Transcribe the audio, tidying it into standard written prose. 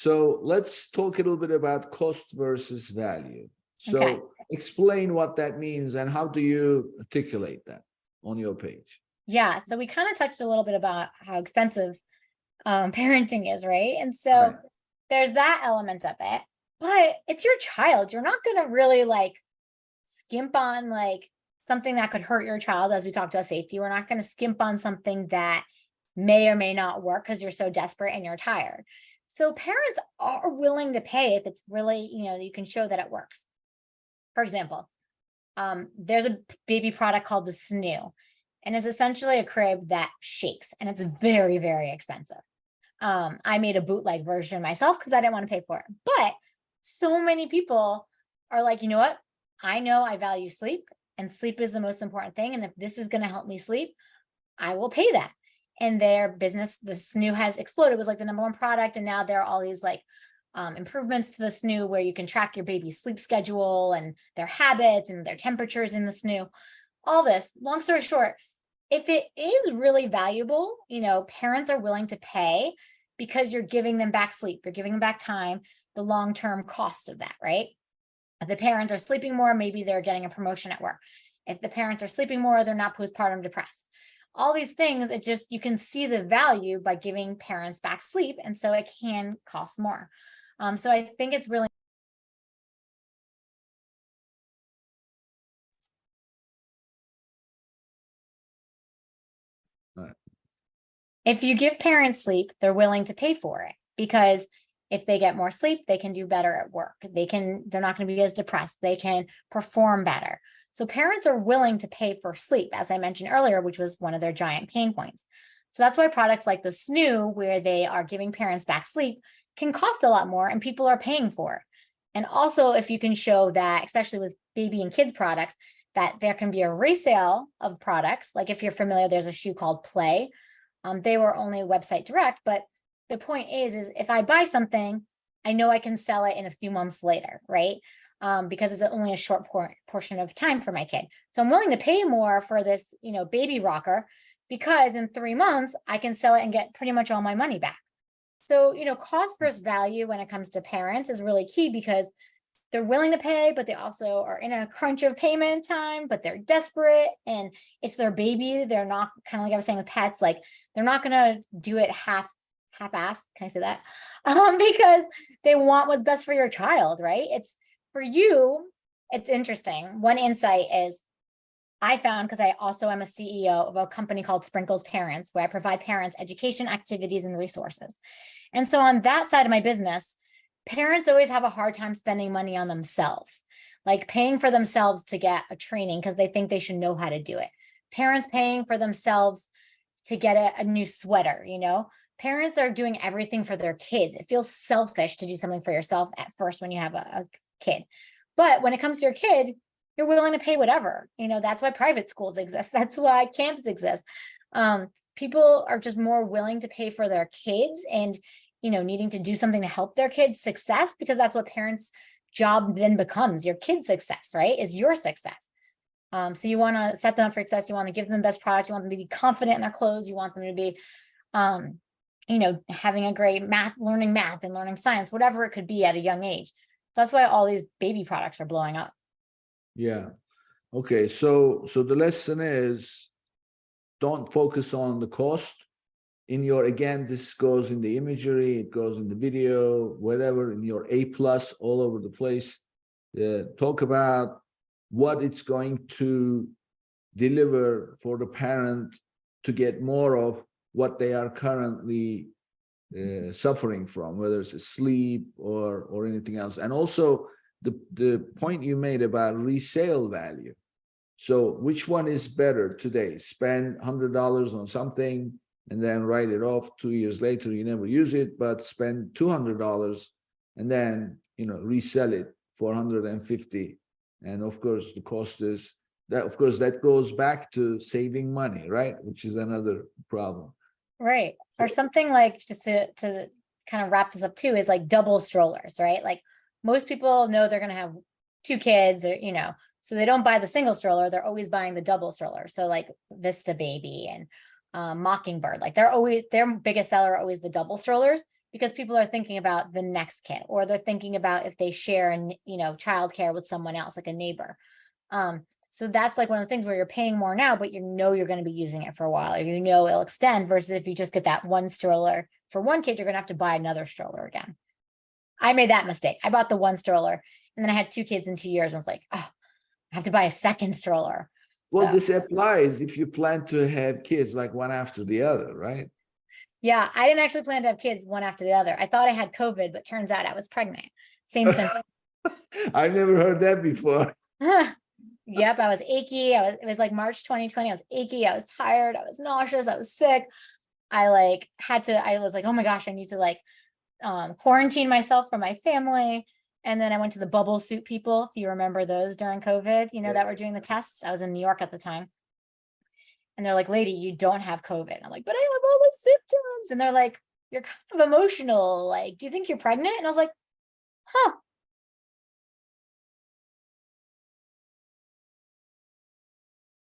So let's talk a little bit about cost versus value. So Okay. explain what that means and how do you articulate that on your page? Yeah. So we kind of touched a little bit about how expensive parenting is, right? And so Right. there's that element of it, but it's your child. You're not going to really like skimp on like something that could hurt your child, as we talked about safety. We're not going to skimp on something that may or may not work because you're so desperate and you're tired. So parents are willing to pay if it's really, you can show that it works. For example, there's a baby product called the Snoo, and it's essentially a crib that shakes, and it's very, very expensive. I made a bootleg version myself because I didn't want to pay for it. But so many people are like, you know what? I know I value sleep, and sleep is the most important thing. And if this is going to help me sleep, I will pay that. And their business, the Snoo, has exploded. It was like the number one product. And now there are all these like improvements to the Snoo where you can track your baby's sleep schedule and their habits and their temperatures in the Snoo. All this, long story short, if it is really valuable, parents are willing to pay because you're giving them back sleep, you're giving them back time, the long-term cost of that, right? If the parents are sleeping more, maybe they're getting a promotion at work. If the parents are sleeping more, they're not postpartum depressed. All these things, you can see the value by giving parents back sleep. And so it can cost more. So I think it's really Right. If you give parents sleep, they're willing to pay for it because if they get more sleep, they can do better at work. They're not going to be as depressed. They can perform better. So parents are willing to pay for sleep, as I mentioned earlier, which was one of their giant pain points. So that's why products like the Snoo, where they are giving parents back sleep, can cost a lot more and people are paying for it. And also, if you can show that, especially with baby and kids products, that there can be a resale of products. Like if you're familiar, there's a shoe called Play. They were only website direct, but the point is if I buy something, I know I can sell it in a few months later, right? Because it's only a short portion of time for my kid. So I'm willing to pay more for this, baby rocker, because in 3 months I can sell it and get pretty much all my money back. So, cost versus value when it comes to parents is really key because they're willing to pay, but they also are in a crunch of payment time, but they're desperate and it's their baby. They're not, kind of like I was saying with pets, like they're not going to do it half-assed. Can I say that? Because they want what's best for your child, right? It's for you. It's interesting. One insight is I found, because I also am a CEO of a company called Sprinkles Parents, where I provide parents education, activities, and resources. And so on that side of my business, parents always have a hard time spending money on themselves, like paying for themselves to get a training because they think they should know how to do it. Parents paying for themselves to get a new sweater, Parents are doing everything for their kids. It feels selfish to do something for yourself at first when you have a kid. But when it comes to your kid, you're willing to pay whatever. That's why private schools exist. That's why camps exist. People are just more willing to pay for their kids and needing to do something to help their kids' success, because that's what parents' job then becomes. Your kids' success, right, is your success. So you want to set them up for success. You want to give them the best product. You want them to be confident in their clothes. You want them to be, having a great learning math and learning science, whatever it could be at a young age. So that's why all these baby products are blowing up. Yeah. Okay. So the lesson is don't focus on the cost. Again, this goes in the imagery, it goes in the video, whatever, in your A+ all over the place. Talk about what it's going to deliver for the parent to get more of what they are currently suffering from, whether it's sleep or anything else. And also the point you made about resale value. So which one is better today? Spend $100 on something and then write it off 2 years later, you never use it, but spend $200 and then, resell it for $150. And of course, the cost is that, of course, that goes back to saving money, right? Which is another problem. Right. Or something like, just to kind of wrap this up too, is like double strollers, right? Like most people know they're going to have 2 kids or, so they don't buy the single stroller. They're always buying the double stroller. So like Vista Baby and Mockingbird, like their biggest seller are always the double strollers because people are thinking about the next kid, or they're thinking about if they share and, childcare with someone else, like a neighbor. So that's like one of the things where you're paying more now, but you're going to be using it for a while, or it'll extend, versus if you just get that one stroller for one kid, you're going to have to buy another stroller again. I made that mistake. I bought the one stroller and then I had 2 kids in 2 years. And I was like, oh, I have to buy a second stroller. Well, So, this applies if you plan to have kids like one after the other, right? yeah, I didn't actually plan to have kids one after the other. I thought I had COVID, but turns out I was pregnant. Same symptom. I've never heard that before. Yep, I was achy. It was like March 2020. I was achy. I was tired. I was nauseous. I was sick. I was like, oh my gosh, I need to quarantine myself from my family. And then I went to the bubble suit people, if you remember those during COVID, that were doing the tests. I was in New York at the time. And they're like, lady, you don't have COVID. I'm like, but I have all the symptoms. And they're like, you're kind of emotional. Like, do you think you're pregnant? And I was like, huh,